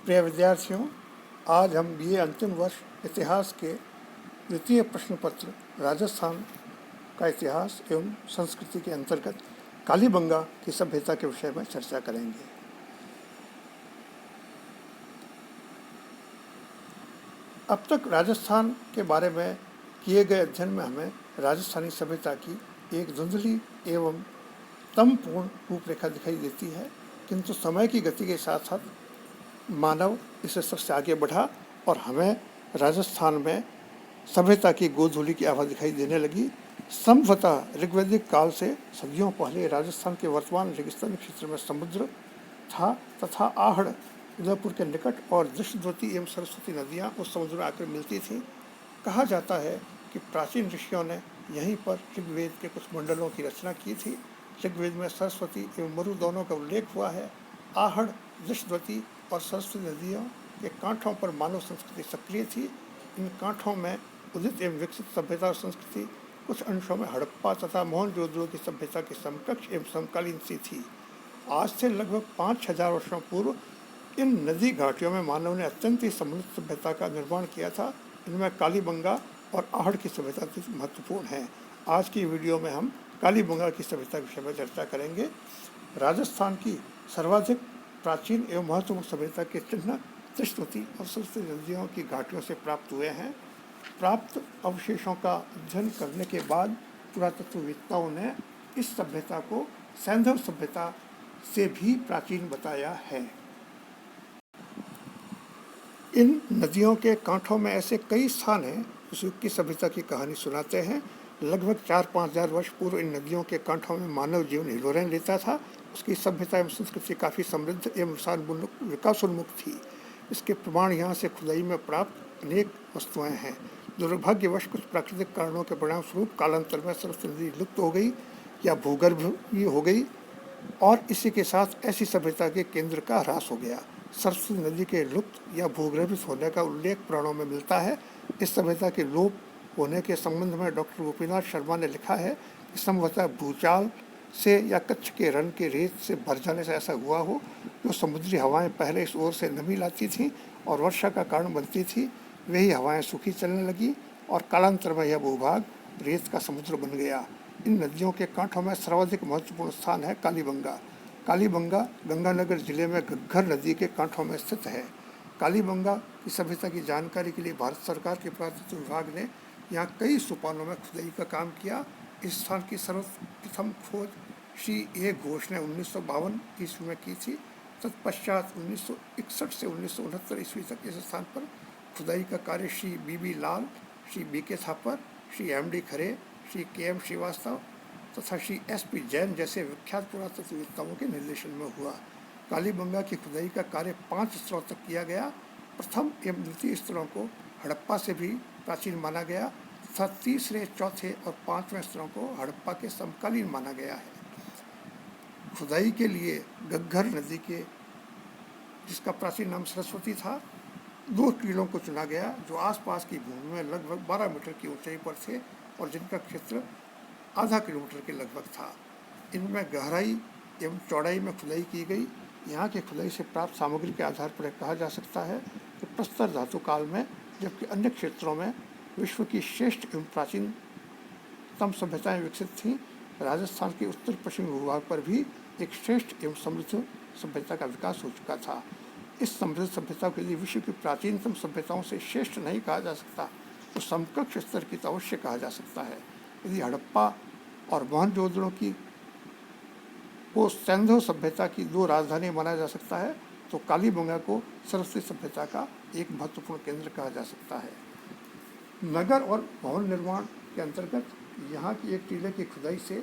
प्रिय विद्यार्थियों, आज हम बीए अंतिम वर्ष इतिहास के द्वितीय प्रश्न पत्र राजस्थान का इतिहास एवं संस्कृति के अंतर्गत कालीबंगा की सभ्यता के विषय में चर्चा करेंगे। अब तक राजस्थान के बारे में किए गए अध्ययन में हमें राजस्थानी सभ्यता की एक धुंधली एवं तमपूर्ण रूपरेखा दिखाई देती है, किंतु समय की गति के साथ साथ मानव इस स्तर से आगे बढ़ा और हमें राजस्थान में सभ्यता की गोधूली की आभा दिखाई देने लगी। संभवतः ऋग्वैदिक काल से सदियों पहले राजस्थान के वर्तमान रेगिस्तानी क्षेत्र में समुद्र था तथा आहड़ उदयपुर के निकट और दृष्टद्वती एवं सरस्वती नदियाँ उस समुद्र में आकर मिलती थीं। कहा जाता है कि प्राचीन ऋषियों ने यहीं पर ऋग्वेद के कुछ मंडलों की रचना की थी। ऋग्वेद में सरस्वती एवं मरु दोनों का उल्लेख हुआ है। आहड़, दृष्टद्वती और सरस्वती नदियों के कांठों पर मानव संस्कृति सक्रिय थी। इन कांठों में उदित एवं विकसित सभ्यता और संस्कृति कुछ अंशों में हड़प्पा तथा मोहनजोदड़ो की सभ्यता के समकक्ष एवं समकालीन सी थी। आज से लगभग 5000 वर्षों पूर्व इन नदी घाटियों में मानव ने अत्यंत ही समृद्ध सभ्यता का निर्माण किया था। इनमें कालीबंगा और आहड़ की सभ्यता महत्वपूर्ण है। आज की वीडियो में हम कालीबंगा की सभ्यता के विषय में चर्चा करेंगे। राजस्थान की सर्वाधिक प्राचीन एवं महत्वपूर्ण सभ्यता के चिन्ह दृष्टवती और सरस्वती नदियों की घाटियों से प्राप्त हुए हैं। प्राप्त अवशेषों का अध्ययन करने के बाद पुरातत्ववेत्ताओं ने इस सभ्यता को सैंधव सभ्यता से भी प्राचीन बताया है। इन नदियों के कांठों में ऐसे कई स्थान हैं उस युग की सभ्यता की कहानी सुनाते हैं। लगभग 4-5 हजार वर्ष पूर्व इन नदियों के कांठों में मानव जीवन हिलोरें लेता था। उसकी सभ्यता एवं संस्कृति काफ़ी समृद्ध एवं विकासोन्मुख थी। इसके प्रमाण यहाँ से खुदाई में प्राप्त अनेक वस्तुएं हैं। दुर्भाग्यवश कुछ प्राकृतिक कारणों के परिणाम स्वरूप कालांतर में सरस्वती नदी लुप्त हो गई या भूगर्भ ही हो गई और इसी के साथ ऐसी सभ्यता के केंद्र का ह्रास हो गया। सरस्वती नदी के लुप्त या भूगर्भित होने का उल्लेख पुराणों में मिलता है। इस सभ्यता के लोप होने के संबंध में डॉक्टर गोपीनाथ शर्मा ने लिखा है कि संभवतः भूचाल से या कच्छ के रण के रेत से भर जाने से ऐसा हुआ हो। जो समुद्री हवाएं पहले इस ओर से नमी लाती थीं और वर्षा का कारण बनती थी, वही हवाएं सूखी चलने लगी और कालांतर में यह भूभाग रेत का समुद्र बन गया। इन नदियों के कांठों में सर्वाधिक महत्वपूर्ण स्थान है कालीबंगा। कालीबंगा गंगानगर जिले में घग्घर नदी के कांठों में स्थित है। कालीबंगा की सभ्यता की जानकारी के लिए भारत सरकार के पुरातत्व विभाग ने यहाँ कई सोपानों में खुदाई का काम किया। इस स्थान की सर्वप्रथम खोज श्री ए घोष ने 1952 ईस्वी में की थी। तत्पश्चात 1961 से 1969 ईस्वी तक इस स्थान पर खुदाई का कार्य श्री बी लाल, श्री BK थापर, श्री MD खरे, श्री KM श्रीवास्तव तथा श्री SP जैन जैसे विख्यात पुरातत्ववेत्ताओं के निर्देशन में हुआ। कालीबंगा की खुदाई का कार्य 5 स्तरों तक किया गया। प्रथम एवं द्वितीय स्तरों को हड़प्पा से भी प्राचीन माना गया तथा तीसरे, चौथे और 5वें स्तरों को हड़प्पा के समकालीन माना गया है। खुदाई के लिए घग्घर नदी के, जिसका प्राचीन नाम सरस्वती था, 2 टीलों को चुना गया जो आसपास की भूमि में लगभग 12 मीटर की ऊंचाई पर थे और जिनका क्षेत्र आधा किलोमीटर के लगभग था। इनमें गहराई एवं चौड़ाई में खुदाई की गई। यहाँ की खुदाई से प्राप्त सामग्री के आधार पर कहा जा सकता है कि प्रस्तर धातु काल में, जबकि अन्य क्षेत्रों में विश्व की श्रेष्ठ एवं प्राचीनतम सभ्यताएं विकसित थीं, राजस्थान के उत्तर पश्चिमी भूभाग पर भी एक श्रेष्ठ एवं समृद्ध सभ्यता का विकास हो चुका था। इस समृद्ध सभ्यता के लिए विश्व की प्राचीनतम सभ्यताओं से श्रेष्ठ नहीं कहा जा सकता, तो समकक्ष स्तर की तो अवश्य कहा जा सकता है। यदि हड़प्पा और मोहनजोदड़ो की को सैंधव सभ्यता की 2 राजधानी माना जा सकता है, तो कालीबंगा को सरस्वती सभ्यता का एक महत्वपूर्ण केंद्र कहा जा सकता है। नगर और भवन निर्माण के अंतर्गत यहाँ की एक टीले की खुदाई से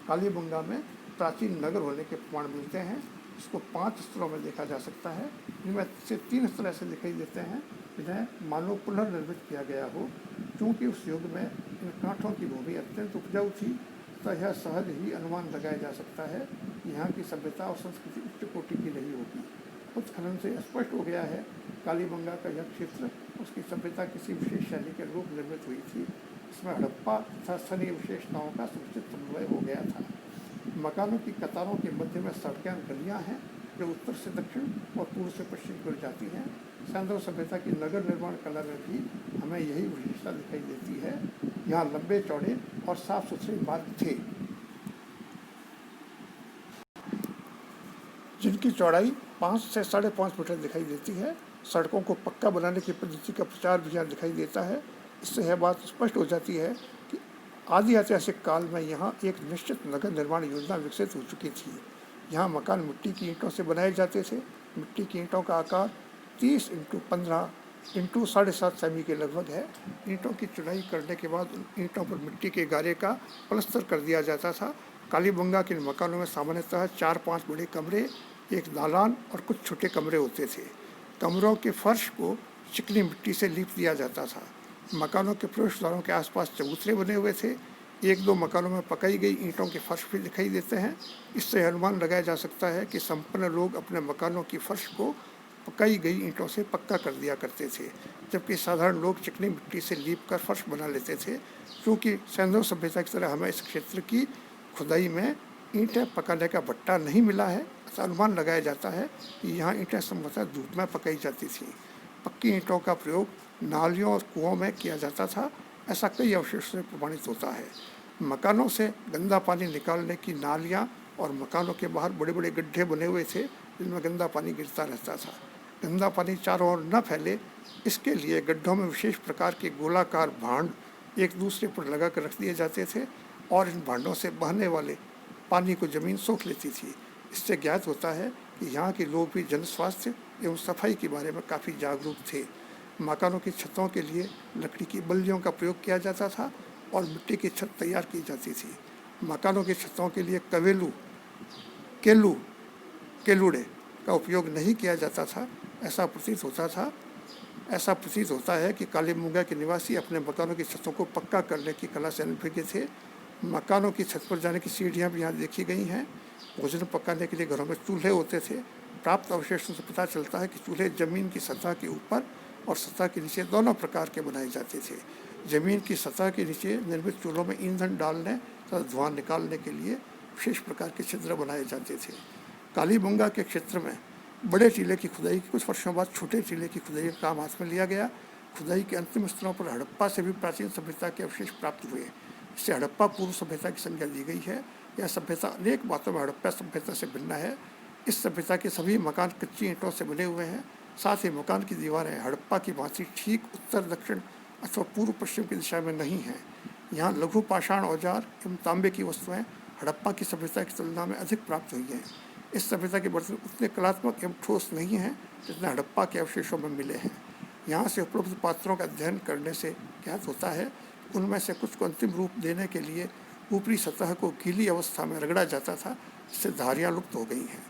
कालीबंगा में प्राचीन नगर होने के प्रमाण मिलते हैं। इसको 5 स्तरों में देखा जा सकता है। इनमें से 3 स्तर ऐसे दिखाई देते हैं जिन्हें मानो पुनर्निर्मित किया गया हो। क्योंकि उस युग में इन कांठों की भूमि अत्यंत उपजाऊ थी, तो यह सहज ही अनुमान लगाया जा सकता है कि यहाँ की सभ्यता और संस्कृति उच्च कोटि की रही होगी। उत्खनन से स्पष्ट हो गया है कालीबंगा का यह क्षेत्र, उसकी सभ्यता किसी विशेष शैली के रूप निर्मित हुई थी। इसमें हड़प्पा तथा स्थानीय विशेषताओं का समुचित समन्वय हो गया था। मकानों की कतारों के मध्य में सड़कें, गलियाँ हैं जो उत्तर से दक्षिण और पूर्व से पश्चिम की ओर जाती हैं। सैंधव सभ्यता की नगर निर्माण कला में भी हमें यही विशेषता दिखाई देती है। यहाँ लंबे चौड़े और साफ सुथरे मार्ग थे, जिनकी चौड़ाई 5 से 5.5 मीटर दिखाई देती है। सड़कों को पक्का बनाने की पद्धति का प्रचार भी यहाँ दिखाई देता है। इससे यह बात स्पष्ट हो जाती है कि आदि ऐतिहासिक काल में यहाँ एक निश्चित नगर निर्माण योजना विकसित हो चुकी थी। यहाँ मकान मिट्टी की ईंटों से बनाए जाते थे। मिट्टी की ईंटों का आकार 30 × 15 × 7.5 सेमी के लगभग है। ईंटों की चुनाई करने के बाद उन ईंटों पर मिट्टी के गारे का प्लास्टर कर दिया जाता था। कालीबंगा के मकानों में सामान्यतः 4-5 बड़े कमरे, एक दालान और कुछ छोटे कमरे होते थे। कमरों के फर्श को चिकनी मिट्टी से लीप दिया जाता था। मकानों के प्रवेश द्वारों के आसपास चबूतरे बने हुए थे। 1-2 मकानों में पकाई गई ईंटों के फर्श भी दिखाई देते हैं। इससे अनुमान लगाया जा सकता है कि संपन्न लोग अपने मकानों की फर्श को पकाई गई ईंटों से पक्का कर दिया करते थे, जबकि साधारण लोग चिकनी मिट्टी से लीप कर फर्श बना लेते थे। क्योंकि सैंधव सभ्यता की तरह हमें इस क्षेत्र की खुदाई में ईंटें पकाने का भट्टा नहीं मिला है, ऐसा अनुमान लगाया जाता है कि यहाँ ईंटें संभवतः धूप में पकाई जाती थी। पक्की ईंटों का प्रयोग नालियों और कुओं में किया जाता था, ऐसा कई अवशेषों से प्रमाणित होता है। मकानों से गंदा पानी निकालने की नालियाँ और मकानों के बाहर बड़े बड़े गड्ढे बने हुए थे, जिनमें गंदा पानी गिरता रहता था। गंदा पानी चारों ओर न फैले, इसके लिए गड्ढों में विशेष प्रकार के गोलाकार भांड एक दूसरे पर लगा कर रख दिए जाते थे और इन भांडों से बहने वाले पानी को जमीन सोख लेती थी। इससे ज्ञात होता है कि यहाँ के लोग भी जन स्वास्थ्य एवं सफाई के बारे में काफ़ी जागरूक थे। मकानों की छतों के लिए लकड़ी की बल्लियों का प्रयोग किया जाता था और मिट्टी की छत तैयार की जाती थी। मकानों की छतों के लिए केलूड़े का उपयोग नहीं किया जाता था। ऐसा प्रतीत होता है कि कालीबंगा के निवासी अपने मकानों की छतों को पक्का करने की कला से अनुभवी थे। मकानों की छत पर जाने की सीढ़ियाँ भी यहाँ देखी गई हैं। भोजन पकाने के लिए घरों में चूल्हे होते थे। प्राप्त अवशेषों से पता चलता है कि चूल्हे जमीन की सतह के ऊपर और सतह के नीचे दोनों प्रकार के बनाए जाते थे। जमीन की सतह के नीचे निर्मित चूल्हों में ईंधन डालने तथा धुआं निकालने के लिए विशेष प्रकार के छिद्र बनाए जाते थे। कालीबंगा के क्षेत्र में बड़े टीले की खुदाई के कुछ वर्षों बाद छोटे टीले की खुदाई का काम हाथ में लिया गया। खुदाई के अंतिम स्तरों पर हड़प्पा से भी प्राचीन सभ्यता के अवशेष प्राप्त हुए। इससे हड़प्पा पूर्व सभ्यता की संज्ञा दी गई है। यह सभ्यता अनेक बातों में हड़प्पा सभ्यता से भिन्न है। इस सभ्यता के सभी मकान कच्ची ईंटों से बने हुए हैं। साथ ही मकान की दीवारें हड़प्पा की भांति ठीक उत्तर दक्षिण अथवा पूर्व पश्चिम की दिशा में नहीं हैं। यहाँ लघु पाषाण औजार एवं तांबे की वस्तुएं हड़प्पा की सभ्यता की तुलना में अधिक प्राप्त हुई हैं। इस सभ्यता के बर्तन उतने कलात्मक एवं ठोस नहीं हैं जितने हड़प्पा के अवशेषों में मिले हैं। यहाँ से उपलब्ध पात्रों का अध्ययन करने से ज्ञात होता है उनमें से कुछ को अंतिम रूप देने के लिए ऊपरी सतह को गीली अवस्था में रगड़ा जाता था, जिससे धारियाँ लुप्त हो गई हैं।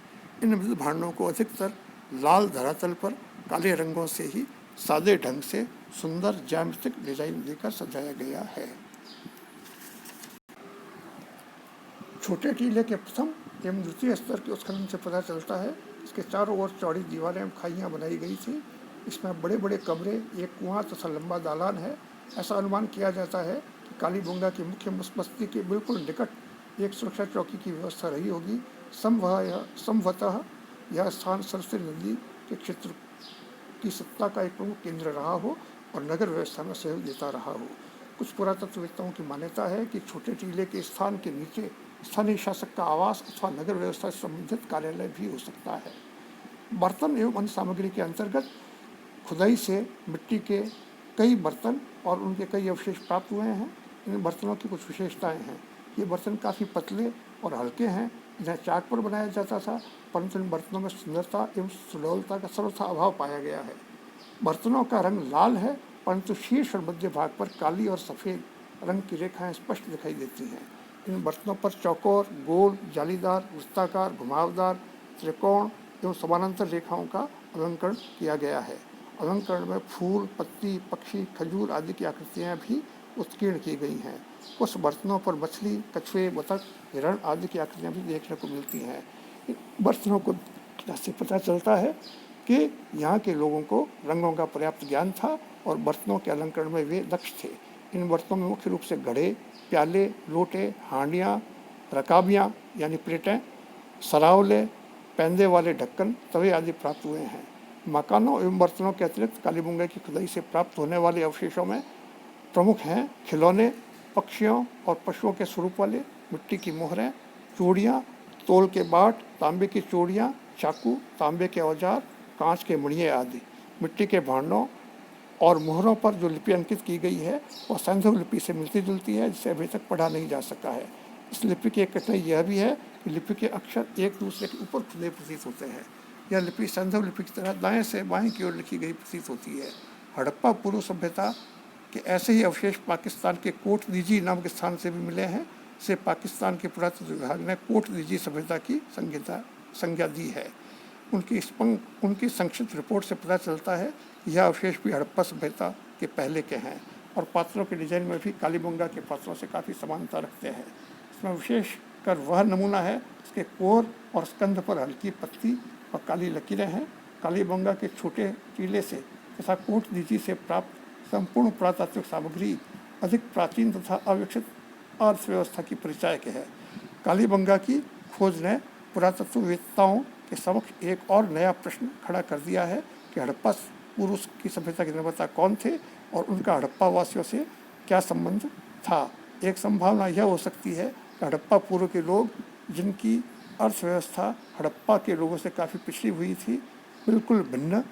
इन मृद भांडों को अधिकतर लाल धरातल पर काले रंगों से ही सादे ढंग से सुंदर ज्यामितिक डिजाइन देकर सजाया गया है। छोटे टीले के प्रथम एवं द्वितीय स्तर के उत्खनन से पता चलता है इसके चारों ओर चौड़ी दीवारें एवं खाइयाँ बनाई गई थी। इसमें बड़े बड़े कमरे, एक कुआं तथा लंबा दालान है। ऐसा अनुमान किया जाता है कि कालीबंगा की मुख्य बस्ती के बिल्कुल निकट एक सुरक्षा चौकी की व्यवस्था रही होगी। संभवतः यह स्थान सरस्वती नदी के क्षेत्र की सत्ता का एक प्रमुख केंद्र रहा हो और नगर व्यवस्था में सहयोग देता रहा हो। कुछ पुरातत्ववेत्ताओं की मान्यता है कि छोटे टीले के स्थान के नीचे स्थानीय शासक का आवास अथवा नगर व्यवस्था से संबंधित कार्यालय भी हो सकता है। बर्तन एवं अन्य सामग्री के अंतर्गत खुदाई से मिट्टी के कई बर्तन और उनके कई अवशेष प्राप्त हुए हैं। इन बर्तनों की कुछ विशेषताएं हैं। ये बर्तन काफ़ी पतले और हल्के हैं। इन्हें चाक पर बनाया जाता था, परंतु इन बर्तनों में सुंदरता एवं सुडौलता का सर्वथा अभाव पाया गया है। बर्तनों का रंग लाल है, परंतु शीर्ष और मध्य भाग पर काली और सफ़ेद रंग की रेखाएं स्पष्ट दिखाई देती हैं। इन बर्तनों पर चौकोर, गोल, जालीदार, वृत्ताकार, घुमावदार, त्रिकोण एवं समानांतर रेखाओं का अलंकरण किया गया है। अलंकरण में फूल, पत्ती, पक्षी, खजूर आदि की आकृतियाँ भी उत्कीर्ण की गई हैं। कुछ बर्तनों पर मछली, कछुए, बतख, हिरण आदि की आकृतियाँ भी देखने को मिलती हैं। इन बर्तनों को से पता चलता है कि यहाँ के लोगों को रंगों का पर्याप्त ज्ञान था और बर्तनों के अलंकरण में वे दक्ष थे। इन बर्तनों में मुख्य रूप से घड़े, प्याले, लोटे, हांडियाँ, रकाबियाँ यानी प्लेटें, सरावले, पैंदे वाले ढक्कन, तवे आदि प्राप्त हुए हैं। मकानों एवं बर्तनों के अतिरिक्त कालीबंगा की खुदाई से प्राप्त होने वाले अवशेषों में प्रमुख हैं खिलौने, पक्षियों और पशुओं के स्वरूप वाले मिट्टी की मोहरें, चूड़ियाँ, तोल के बाट, तांबे की चूड़ियाँ, चाकू, तांबे के औजार, कांच के मणिये आदि। मिट्टी के भांडों और मोहरों पर जो लिपि अंकित की गई है वह सैंधव लिपि से मिलती जुलती है, जिसे अभी तक पढ़ा नहीं जा सका है। इस लिपि की एक कठिनाई यह भी है कि लिपि के अक्षर एक दूसरे के ऊपर खुले प्रतीत होते हैं। यह लिपि सैंधव लिपि की तरह दाएं से बाएं की ओर लिखी गई प्रतीत होती है। हड़प्पा पूर्व सभ्यता के ऐसे ही अवशेष पाकिस्तान के कोट दीजी नामक स्थान से भी मिले हैं। से पाकिस्तान के पुरातत्व विभाग ने कोट दीजी सभ्यता की संज्ञा दी है। उनकी संक्षिप्त रिपोर्ट से पता चलता है यह अवशेष भी हड़प्पा सभ्यता के पहले के हैं और पात्रों के डिजाइन में भी कालीबंगा के पात्रों से काफ़ी समानता रखते हैं। इसमें विशेष कर वह नमूना है इसके कोर और स्कंध पर हल्की पत्ती और काली लकीरें हैं। कालीबंगा के छोटे टीले से तथा कोट दीजी से प्राप्त संपूर्ण पुरातात्विक सामग्री अधिक प्राचीन तथा अविकसित अर्थव्यवस्था की परिचायक है। कालीबंगा की खोज ने पुरातत्ववेत्ताओं के समक्ष एक और नया प्रश्न खड़ा कर दिया है कि हड़प्पा पूर्व की सभ्यता के निर्माता कौन थे और उनका हड़प्पा वासियों से क्या संबंध था। एक संभावना यह हो सकती है कि हड़प्पा पूर्व के लोग, जिनकी अर्थव्यवस्था हड़प्पा के लोगों से काफ़ी पिछड़ी हुई थी, बिल्कुल भिन्न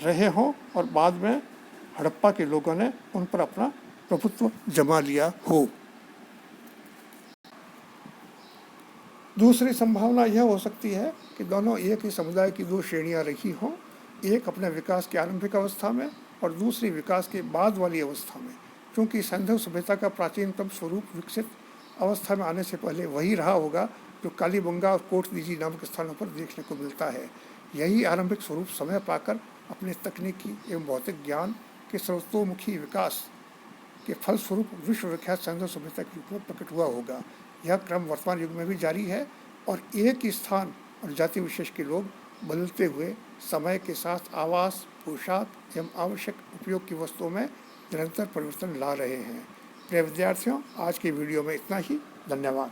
रहे हों और बाद में हड़प्पा के लोगों ने उन पर अपना प्रभुत्व जमा लिया हो। दूसरी संभावना यह हो सकती है कि दोनों एक ही समुदाय की दो श्रेणियां रही हों, एक अपने विकास की आरंभिक अवस्था में और दूसरी विकास के बाद वाली अवस्था में। क्योंकि सैंधव सभ्यता का प्राचीनतम स्वरूप विकसित अवस्था में आने से पहले वही रहा होगा जो कालीबंगा और कोट दीजी नामक स्थानों पर देखने को मिलता है। यही आरंभिक स्वरूप समय पाकर अपने तकनीकी एवं भौतिक ज्ञान के सर्वतोमुखी विकास के फलस्वरूप विश्व विख्यात सैंधव सभ्यता के रूप में प्रकट हुआ होगा। यह क्रम वर्तमान युग में भी जारी है और एक ही स्थान और जाति विशेष के लोग बदलते हुए समय के साथ आवास, पोशाक एवं आवश्यक उपयोग की वस्तुओं में निरंतर परिवर्तन ला रहे हैं। प्रिय विद्यार्थियों, आज की वीडियो में इतना ही। धन्यवाद।